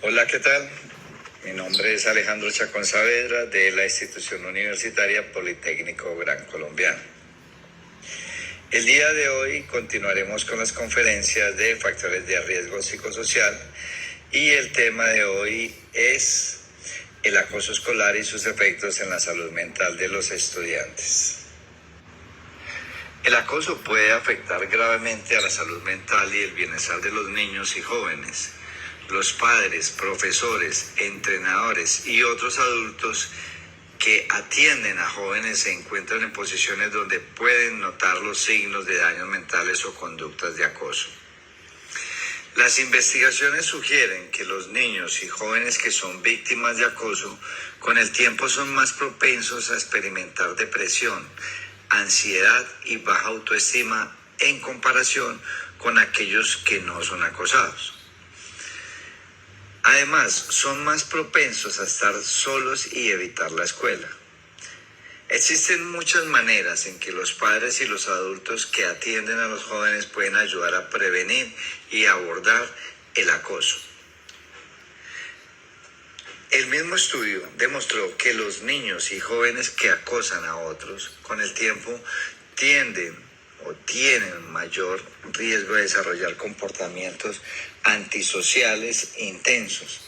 Hola, ¿qué tal? Mi nombre es Alejandro Chacón Saavedra de la Institución Universitaria Politécnico Gran Colombiano. El día de hoy continuaremos con las conferencias de factores de riesgo psicosocial y el tema de hoy es el acoso escolar y sus efectos en la salud mental de los estudiantes. El acoso puede afectar gravemente a la salud mental y el bienestar de los niños y jóvenes. Los padres, profesores, entrenadores y otros adultos que atienden a jóvenes se encuentran en posiciones donde pueden notar los signos de daños mentales o conductas de acoso. Las investigaciones sugieren que los niños y jóvenes que son víctimas de acoso con el tiempo son más propensos a experimentar depresión, ansiedad y baja autoestima en comparación con aquellos que no son acosados. Además, son más propensos a estar solos y evitar la escuela. Existen muchas maneras en que los padres y los adultos que atienden a los jóvenes pueden ayudar a prevenir y abordar el acoso. El mismo estudio demostró que los niños y jóvenes que acosan a otros con el tiempo tienen mayor riesgo de desarrollar comportamientos antisociales intensos,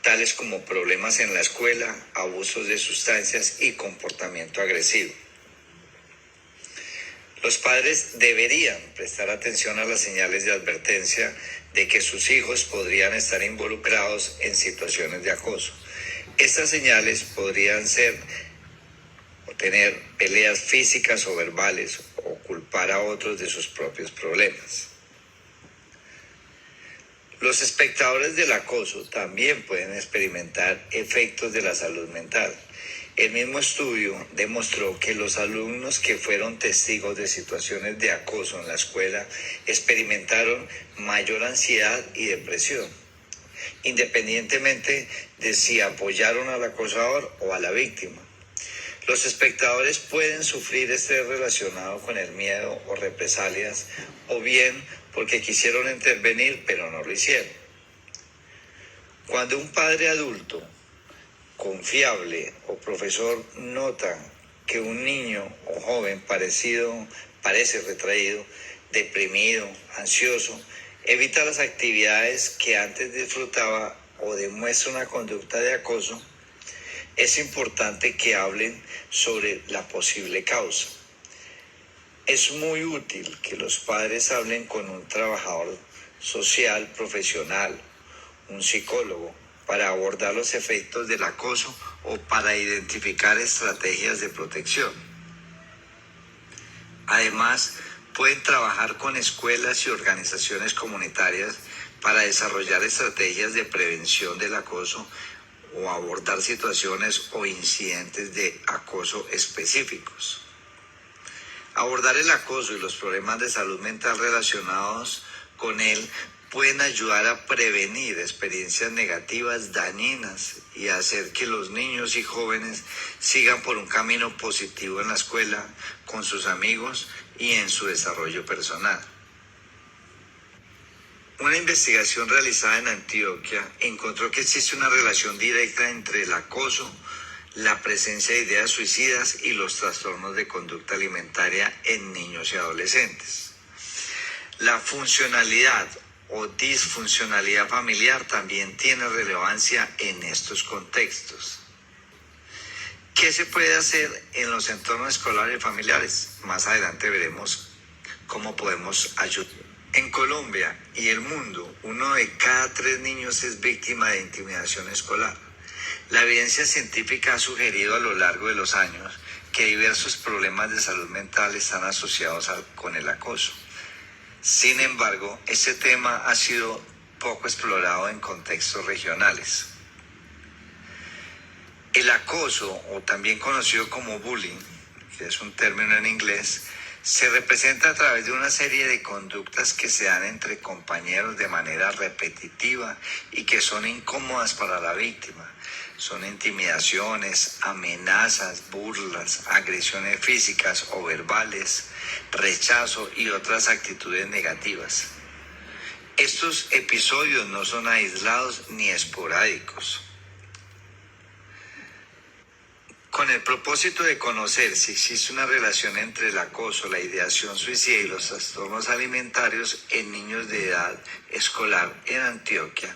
tales como problemas en la escuela, abusos de sustancias y comportamiento agresivo. Los padres deberían prestar atención a las señales de advertencia de que sus hijos podrían estar involucrados en situaciones de acoso. Estas señales podrían ser o tener peleas físicas o verbales o culpar a otros de sus propios problemas. Los espectadores del acoso también pueden experimentar efectos de la salud mental. El mismo estudio demostró que los alumnos que fueron testigos de situaciones de acoso en la escuela experimentaron mayor ansiedad y depresión, independientemente de si apoyaron al acosador o a la víctima. Los espectadores pueden sufrir estrés relacionado con el miedo o represalias, o bien porque quisieron intervenir pero no lo hicieron. Cuando un padre adulto, confiable o profesor nota que un niño o joven parece retraído, deprimido, ansioso, evita las actividades que antes disfrutaba o demuestra una conducta de acoso, es importante que hablen sobre la posible causa. Es muy útil que los padres hablen con un trabajador social profesional, un psicólogo, para abordar los efectos del acoso o para identificar estrategias de protección. Además, pueden trabajar con escuelas y organizaciones comunitarias para desarrollar estrategias de prevención del acoso o abordar situaciones o incidentes de acoso específicos. Abordar el acoso y los problemas de salud mental relacionados con él pueden ayudar a prevenir experiencias negativas dañinas y hacer que los niños y jóvenes sigan por un camino positivo en la escuela, con sus amigos y en su desarrollo personal. Una investigación realizada en Antioquia encontró que existe una relación directa entre el acoso, la presencia de ideas suicidas y los trastornos de conducta alimentaria en niños y adolescentes. La funcionalidad o disfuncionalidad familiar también tiene relevancia en estos contextos. ¿Qué se puede hacer en los entornos escolares y familiares? Más adelante veremos cómo podemos ayudar. En Colombia y el mundo, 1 de cada 3 niños es víctima de intimidación escolar. La evidencia científica ha sugerido a lo largo de los años que diversos problemas de salud mental están asociados con el acoso. Sin embargo, este tema ha sido poco explorado en contextos regionales. El acoso, o también conocido como bullying, que es un término en inglés, se representa a través de una serie de conductas que se dan entre compañeros de manera repetitiva y que son incómodas para la víctima. Son intimidaciones, amenazas, burlas, agresiones físicas o verbales, rechazo y otras actitudes negativas. Estos episodios no son aislados ni esporádicos. Con el propósito de conocer si existe una relación entre el acoso, la ideación suicida y los trastornos alimentarios en niños de edad escolar en Antioquia,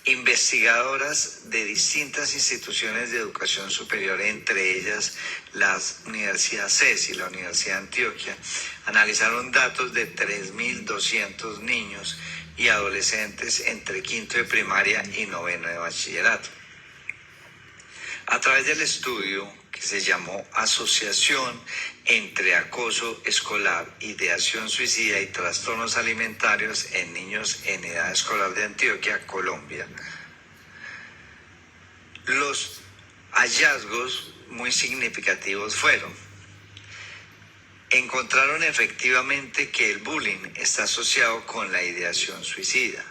investigadoras de distintas instituciones de educación superior, entre ellas la Universidad CES y la Universidad de Antioquia, analizaron datos de 3.200 niños y adolescentes entre quinto de primaria y noveno de bachillerato. A través del estudio, que se llamó Asociación entre Acoso Escolar, Ideación Suicida y Trastornos Alimentarios en Niños en Edad Escolar de Antioquia, Colombia, los hallazgos muy significativos fueron: encontraron efectivamente que el bullying está asociado con la ideación suicida.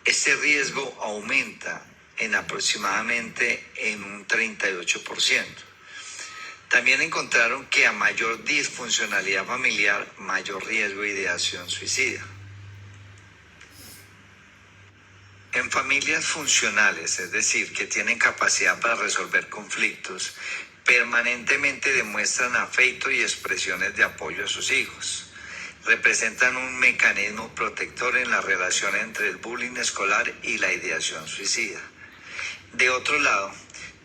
Este riesgo aumenta en aproximadamente en un 38%. También encontraron que a mayor disfuncionalidad familiar, mayor riesgo de ideación suicida. En familias funcionales, es decir, que tienen capacidad para resolver conflictos, permanentemente demuestran afecto y expresiones de apoyo a sus hijos. Representan un mecanismo protector en la relación entre el bullying escolar y la ideación suicida. De otro lado,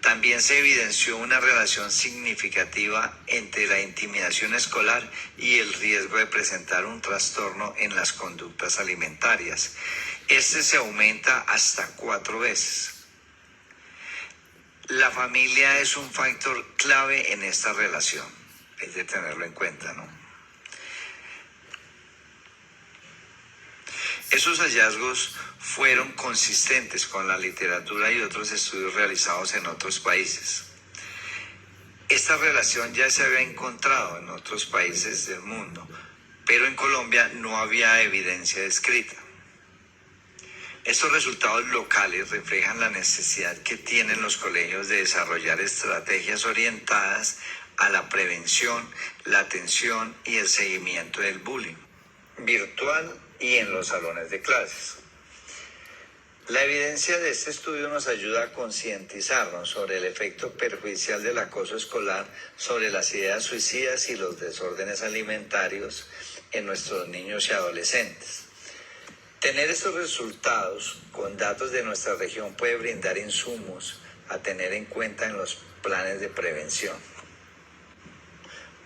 también se evidenció una relación significativa entre la intimidación escolar y el riesgo de presentar un trastorno en las conductas alimentarias. Este se aumenta hasta 4 veces. La familia es un factor clave en esta relación, es de tenerlo en cuenta, ¿no? Esos hallazgos fueron consistentes con la literatura y otros estudios realizados en otros países. Esta relación ya se había encontrado en otros países del mundo, pero en Colombia no había evidencia descrita. Estos resultados locales reflejan la necesidad que tienen los colegios de desarrollar estrategias orientadas a la prevención, la atención y el seguimiento del bullying, virtual y en los salones de clases. La evidencia de este estudio nos ayuda a concientizarnos sobre el efecto perjudicial del acoso escolar sobre las ideas suicidas y los desórdenes alimentarios en nuestros niños y adolescentes. Tener estos resultados con datos de nuestra región puede brindar insumos a tener en cuenta en los planes de prevención,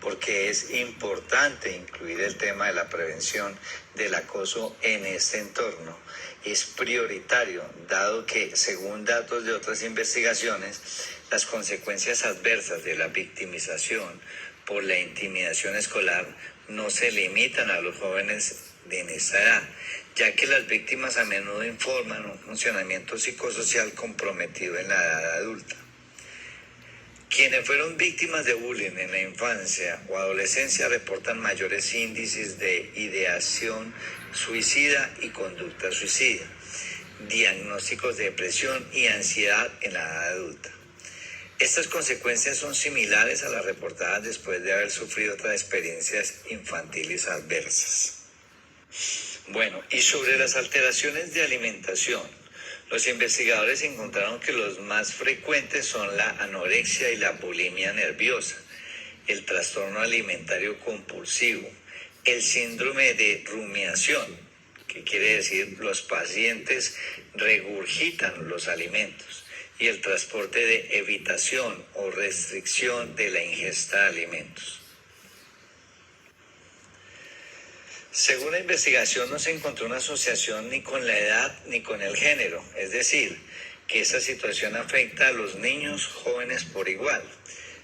porque es importante incluir el tema de la prevención del acoso en este entorno. Es prioritario, dado que, según datos de otras investigaciones, las consecuencias adversas de la victimización por la intimidación escolar no se limitan a los jóvenes en esta edad, ya que las víctimas a menudo informan un funcionamiento psicosocial comprometido en la edad adulta. Quienes fueron víctimas de bullying en la infancia o adolescencia reportan mayores índices de ideación suicida y conducta suicida, diagnósticos de depresión y ansiedad en la edad adulta. Estas consecuencias son similares a las reportadas después de haber sufrido otras experiencias infantiles adversas. Bueno, y sobre las alteraciones de alimentación, los investigadores encontraron que los más frecuentes son la anorexia y la bulimia nerviosa, el trastorno alimentario compulsivo, el síndrome de rumiación, que quiere decir los pacientes regurgitan los alimentos, y el transporte de evitación o restricción de la ingesta de alimentos. Según la investigación, no se encontró una asociación ni con la edad ni con el género, es decir, que esa situación afecta a los niños jóvenes por igual.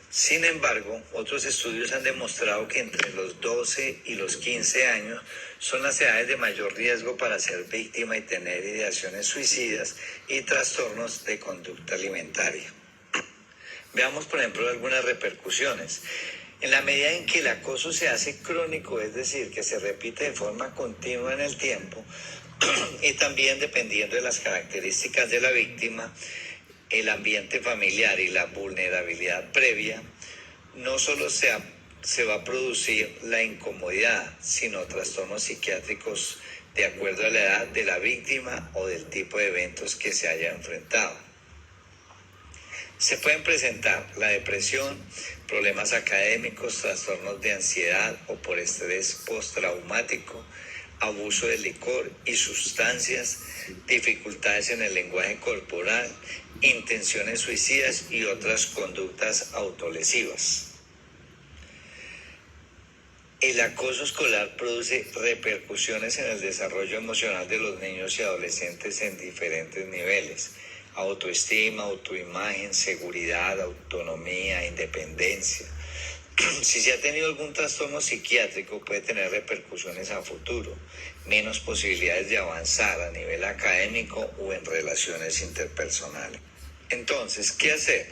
Sin embargo, otros estudios han demostrado que entre los 12 y los 15 años son las edades de mayor riesgo para ser víctima y tener ideaciones suicidas y trastornos de conducta alimentaria. Veamos, por ejemplo, algunas repercusiones. En la medida en que el acoso se hace crónico, es decir, que se repite de forma continua en el tiempo, y también dependiendo de las características de la víctima, el ambiente familiar y la vulnerabilidad previa, no solo se va a producir la incomodidad, sino trastornos psiquiátricos de acuerdo a la edad de la víctima o del tipo de eventos que se haya enfrentado. Se pueden presentar la depresión, problemas académicos, trastornos de ansiedad o por estrés postraumático, abuso de licor y sustancias, dificultades en el lenguaje corporal, intenciones suicidas y otras conductas autolesivas. El acoso escolar produce repercusiones en el desarrollo emocional de los niños y adolescentes en diferentes niveles: autoestima, autoimagen, seguridad, autonomía, independencia. Si se ha tenido algún trastorno psiquiátrico, puede tener repercusiones a futuro, menos posibilidades de avanzar a nivel académico o en relaciones interpersonales. Entonces, ¿qué hacer?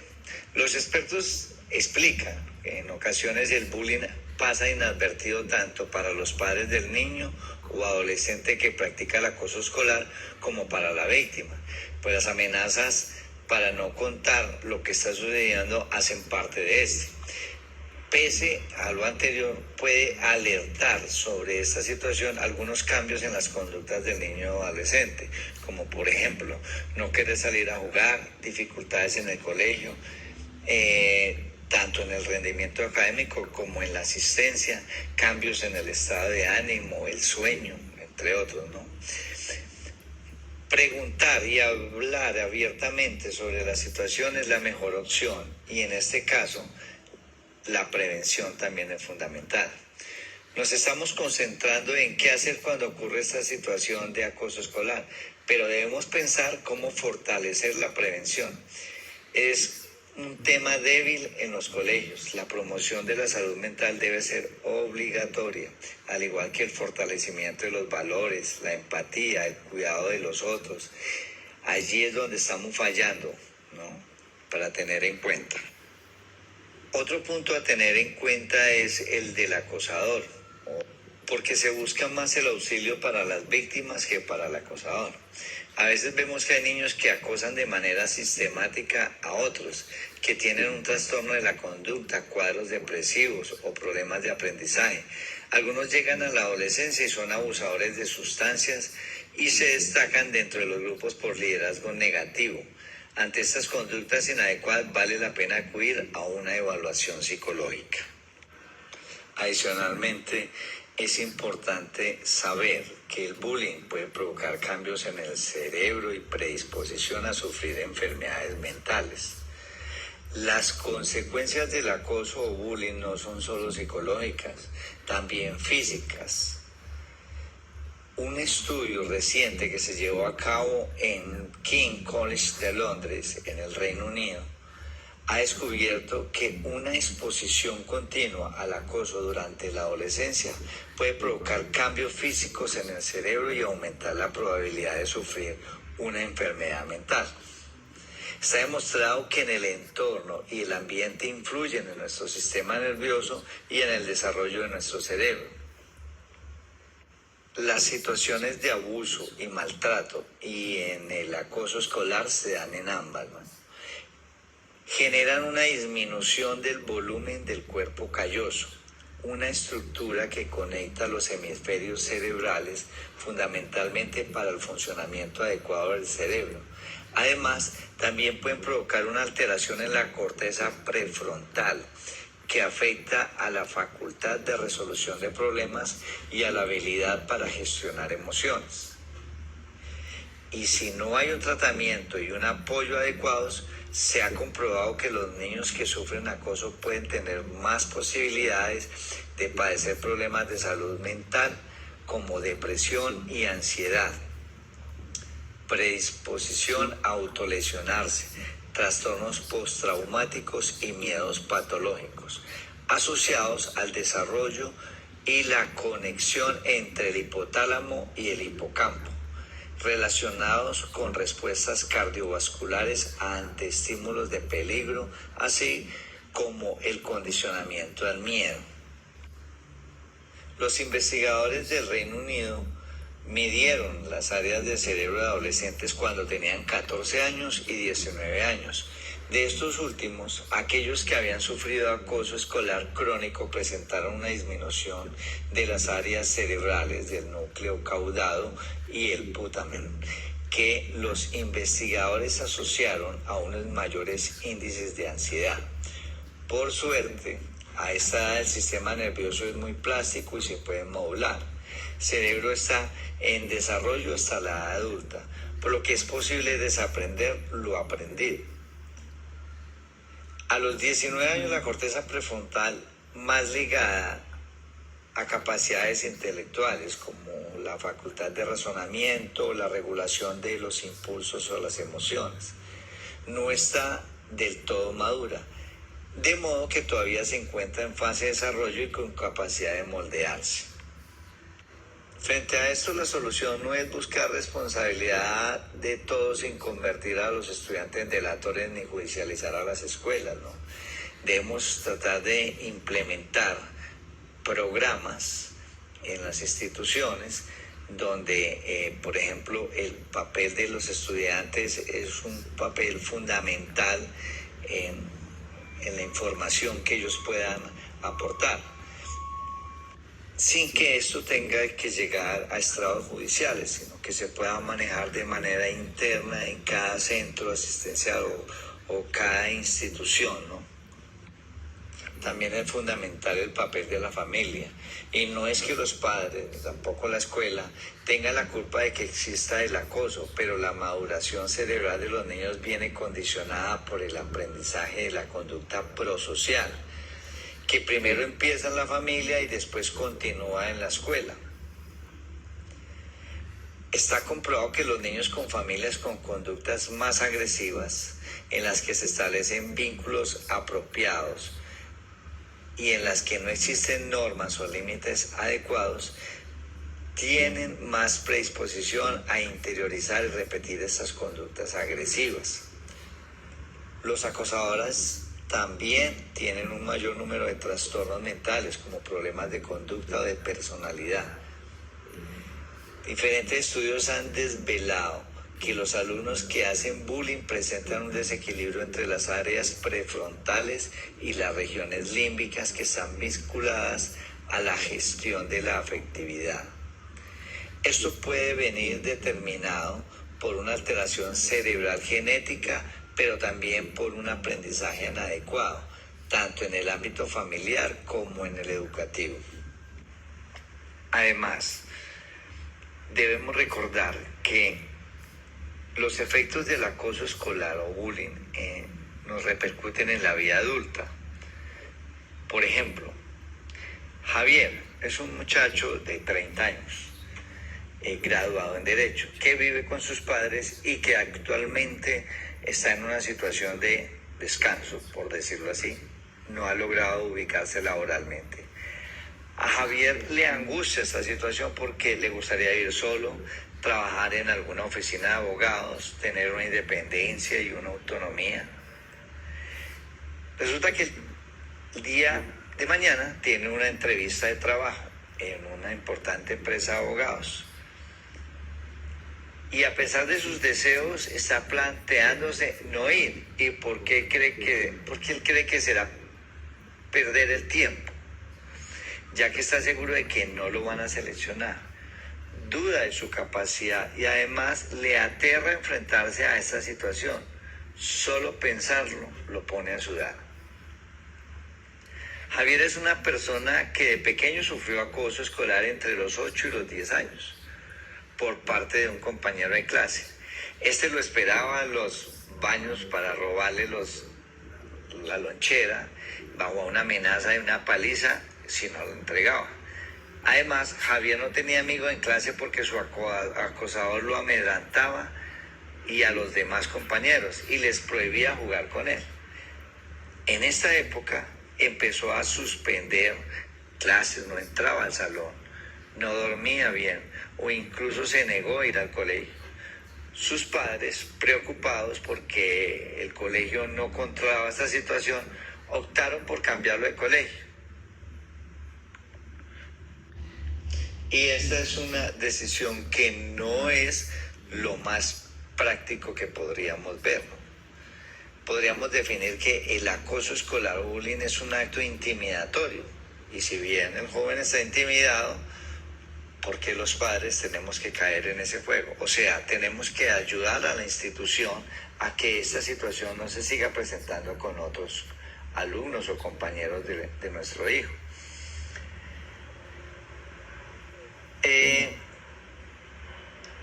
Los expertos explican que en ocasiones el bullying pasa inadvertido tanto para los padres del niño o adolescente que practica el acoso escolar como para la víctima, pues las amenazas para no contar lo que está sucediendo hacen parte de este. Pese a lo anterior, puede alertar sobre esta situación algunos cambios en las conductas del niño o adolescente, como por ejemplo, no querer salir a jugar, dificultades en el colegio, tanto en el rendimiento académico como en la asistencia, cambios en el estado de ánimo, el sueño, entre otros, ¿no? Preguntar y hablar abiertamente sobre la situación es la mejor opción, y en este caso, la prevención también es fundamental. Nos estamos concentrando en qué hacer cuando ocurre esta situación de acoso escolar, pero debemos pensar cómo fortalecer la prevención. Es un tema débil en los colegios. La promoción de la salud mental debe ser obligatoria, al igual que el fortalecimiento de los valores, la empatía, el cuidado de los otros. Allí es donde estamos fallando, ¿no? Para tener en cuenta. Otro punto a tener en cuenta es el del acosador, porque se busca más el auxilio para las víctimas que para el acosador. A veces vemos que hay niños que acosan de manera sistemática a otros, que tienen un trastorno de la conducta, cuadros depresivos o problemas de aprendizaje. Algunos llegan a la adolescencia y son abusadores de sustancias y se destacan dentro de los grupos por liderazgo negativo. Ante estas conductas inadecuadas vale la pena acudir a una evaluación psicológica. Adicionalmente, es importante saber que el bullying puede provocar cambios en el cerebro y predisposición a sufrir enfermedades mentales. Las consecuencias del acoso o bullying no son solo psicológicas, también físicas. Un estudio reciente que se llevó a cabo en King's College de Londres, en el Reino Unido, ha descubierto que una exposición continua al acoso durante la adolescencia puede provocar cambios físicos en el cerebro y aumentar la probabilidad de sufrir una enfermedad mental. Está demostrado que en el entorno y el ambiente influyen en nuestro sistema nervioso y en el desarrollo de nuestro cerebro. Las situaciones de abuso y maltrato y en el acoso escolar se dan en ambas, ¿no? Generan una disminución del volumen del cuerpo calloso, una estructura que conecta los hemisferios cerebrales fundamentalmente para el funcionamiento adecuado del cerebro. Además, también pueden provocar una alteración en la corteza prefrontal, que afecta a la facultad de resolución de problemas y a la habilidad para gestionar emociones. Y si no hay un tratamiento y un apoyo adecuados, se ha comprobado que los niños que sufren acoso pueden tener más posibilidades de padecer problemas de salud mental como depresión y ansiedad, predisposición a autolesionarse, trastornos postraumáticos y miedos patológicos, asociados al desarrollo y la conexión entre el hipotálamo y el hipocampo, relacionados con respuestas cardiovasculares ante estímulos de peligro, así como el condicionamiento al miedo. Los investigadores del Reino Unido midieron las áreas del cerebro de adolescentes cuando tenían 14 años y 19 años. De estos últimos, aquellos que habían sufrido acoso escolar crónico presentaron una disminución de las áreas cerebrales del núcleo caudado y el putamen, que los investigadores asociaron a unos mayores índices de ansiedad. Por suerte, a esta edad el sistema nervioso es muy plástico y se puede modular. El cerebro está en desarrollo hasta la edad adulta, por lo que es posible desaprender lo aprendido. A los 19 años la corteza prefrontal, más ligada a capacidades intelectuales como la facultad de razonamiento, la regulación de los impulsos o las emociones, no está del todo madura, de modo que todavía se encuentra en fase de desarrollo y con capacidad de moldearse. Frente a esto, la solución no es buscar responsabilidad de todos sin convertir a los estudiantes en delatores ni judicializar a las escuelas, ¿no? Debemos tratar de implementar programas en las instituciones donde, por ejemplo, el papel de los estudiantes es un papel fundamental en la información que ellos puedan aportar, sin que esto tenga que llegar a estrados judiciales, sino que se pueda manejar de manera interna en cada centro asistencial o cada institución, ¿no? También es fundamental el papel de la familia, y no es que los padres, ni tampoco la escuela, tengan la culpa de que exista el acoso, pero la maduración cerebral de los niños viene condicionada por el aprendizaje de la conducta prosocial, que primero empieza en la familia y después continúa en la escuela. Está comprobado que los niños con familias con conductas más agresivas, en las que se establecen vínculos apropiados y en las que no existen normas o límites adecuados, tienen más predisposición a interiorizar y repetir estas conductas agresivas. Los acosadores también tienen un mayor número de trastornos mentales, como problemas de conducta o de personalidad. Diferentes estudios han desvelado que los alumnos que hacen bullying presentan un desequilibrio entre las áreas prefrontales y las regiones límbicas, que están vinculadas a la gestión de la afectividad. Esto puede venir determinado por una alteración cerebral genética, pero también por un aprendizaje inadecuado, tanto en el ámbito familiar como en el educativo. Además, debemos recordar que los efectos del acoso escolar o bullying nos repercuten en la vida adulta. Por ejemplo, Javier es un muchacho de 30 años, graduado en Derecho, que vive con sus padres y que actualmente está en una situación de descanso, por decirlo así. No ha logrado ubicarse laboralmente. A Javier le angustia esta situación porque le gustaría vivir solo, trabajar en alguna oficina de abogados, tener una independencia y una autonomía. Resulta que el día de mañana tiene una entrevista de trabajo en una importante empresa de abogados. Y a pesar de sus deseos, está planteándose no ir. ¿Y por qué porque él cree que será perder el tiempo, ya que está seguro de que no lo van a seleccionar? Duda de su capacidad y además le aterra enfrentarse a esta situación. Solo pensarlo lo pone a sudar. Javier es una persona que de pequeño sufrió acoso escolar entre los 8 y los 10 años por parte de un compañero de clase. Este lo esperaba en los baños para robarle la lonchera, bajo una amenaza de una paliza si no lo entregaba. Además, Javier no tenía amigos en clase porque su acosador lo amedrentaba y a los demás compañeros y les prohibía jugar con él. En esta época empezó a suspender clases, no entraba al salón, no dormía bien o incluso se negó a ir al colegio. Sus padres, preocupados porque el colegio no controlaba esta situación, optaron por cambiarlo de colegio. Y esta es una decisión que no es lo más práctico que podríamos ver. Podríamos definir que el acoso escolar o bullying es un acto intimidatorio. Y si bien el joven está intimidado, ¿por qué los padres tenemos que caer en ese juego? O sea, tenemos que ayudar a la institución a que esta situación no se siga presentando con otros alumnos o compañeros de nuestro hijo.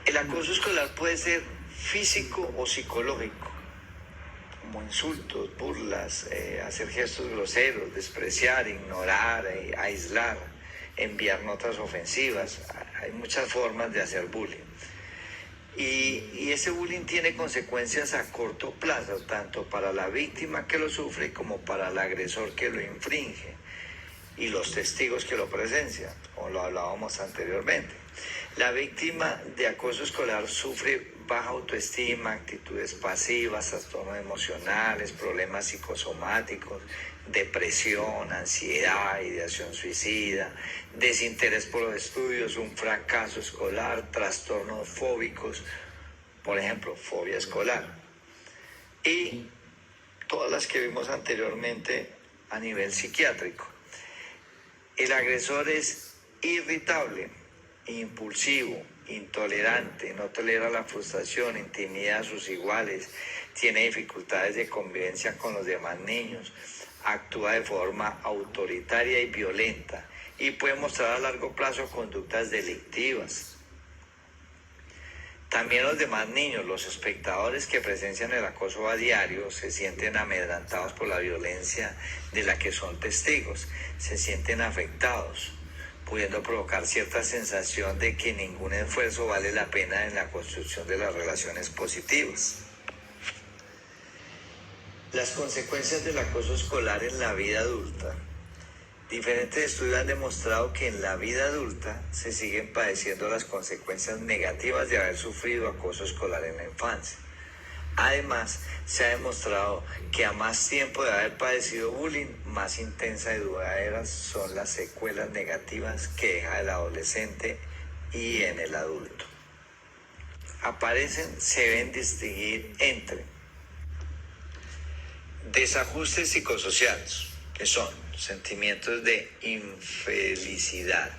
El acoso escolar puede ser físico o psicológico, como insultos, burlas, hacer gestos groseros, despreciar, ignorar, aislar, enviar notas ofensivas. Hay muchas formas de hacer bullying. Y ese bullying tiene consecuencias a corto plazo, tanto para la víctima que lo sufre como para el agresor que lo infringe y los testigos que lo presencian, como lo hablábamos anteriormente. La víctima de acoso escolar sufre baja autoestima, actitudes pasivas, trastornos emocionales, problemas psicosomáticos, depresión, ansiedad, ideación suicida, desinterés por los estudios, un fracaso escolar, trastornos fóbicos, por ejemplo, fobia escolar. Y todas las que vimos anteriormente a nivel psiquiátrico. El agresor es irritable, impulsivo, intolerante, no tolera la frustración, intimida a sus iguales, tiene dificultades de convivencia con los demás niños, actúa de forma autoritaria y violenta y puede mostrar a largo plazo conductas delictivas. También los demás niños, los espectadores que presencian el acoso a diario, se sienten amedrentados por la violencia de la que son testigos, se sienten afectados, pudiendo provocar cierta sensación de que ningún esfuerzo vale la pena en la construcción de las relaciones positivas. Las consecuencias del acoso escolar en la vida adulta. Diferentes estudios han demostrado que en la vida adulta se siguen padeciendo las consecuencias negativas de haber sufrido acoso escolar en la infancia. Además, se ha demostrado que a más tiempo de haber padecido bullying, más intensa y duraderas son las secuelas negativas que deja el adolescente y en el adulto. Se deben distinguir entre desajustes psicosociales, que son sentimientos de infelicidad,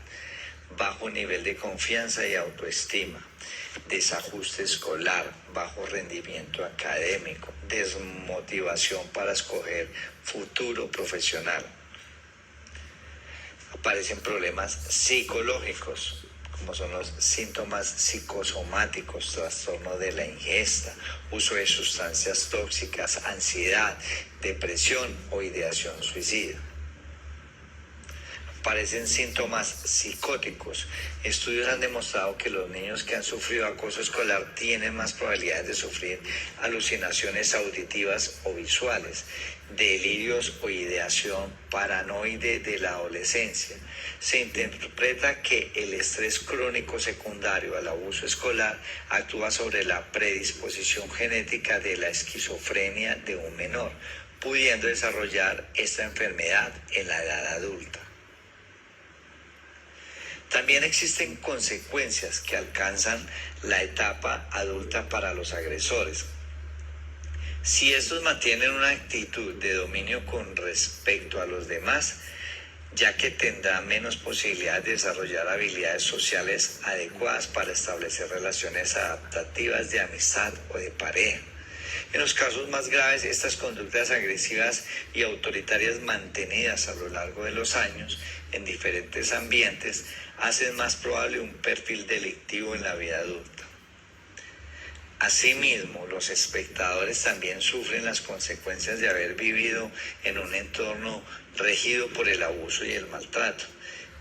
bajo nivel de confianza y autoestima, desajuste escolar, bajo rendimiento académico, desmotivación para escoger futuro profesional. Aparecen problemas psicológicos, como son los síntomas psicosomáticos, trastorno de la ingesta, uso de sustancias tóxicas, ansiedad, depresión o ideación suicida. Aparecen síntomas psicóticos. Estudios han demostrado que los niños que han sufrido acoso escolar tienen más probabilidades de sufrir alucinaciones auditivas o visuales, delirios o ideación paranoide de la adolescencia. Se interpreta que el estrés crónico secundario al abuso escolar actúa sobre la predisposición genética de la esquizofrenia de un menor, pudiendo desarrollar esta enfermedad en la edad adulta. También existen consecuencias que alcanzan la etapa adulta para los agresores. Si estos mantienen una actitud de dominio con respecto a los demás, ya que tendrán menos posibilidades de desarrollar habilidades sociales adecuadas para establecer relaciones adaptativas de amistad o de pareja. En los casos más graves, estas conductas agresivas y autoritarias mantenidas a lo largo de los años en diferentes ambientes hacen más probable un perfil delictivo en la vida adulta. Asimismo, los espectadores también sufren las consecuencias de haber vivido en un entorno regido por el abuso y el maltrato.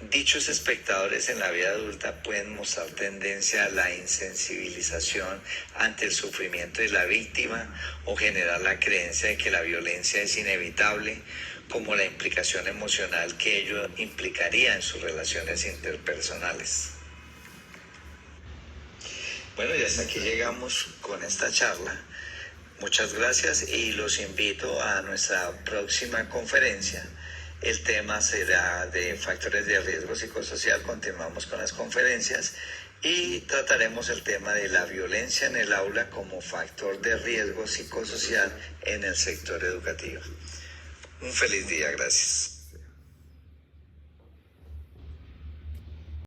Dichos espectadores en la vida adulta pueden mostrar tendencia a la insensibilización ante el sufrimiento de la víctima o generar la creencia de que la violencia es inevitable, como la implicación emocional que ello implicaría en sus relaciones interpersonales. Bueno, y hasta aquí llegamos con esta charla. Muchas gracias y los invito a nuestra próxima conferencia El tema será de factores de riesgo psicosocial. Continuamos con las conferencias y trataremos el tema de la violencia en el aula como factor de riesgo psicosocial en el sector educativo. Un feliz día, gracias.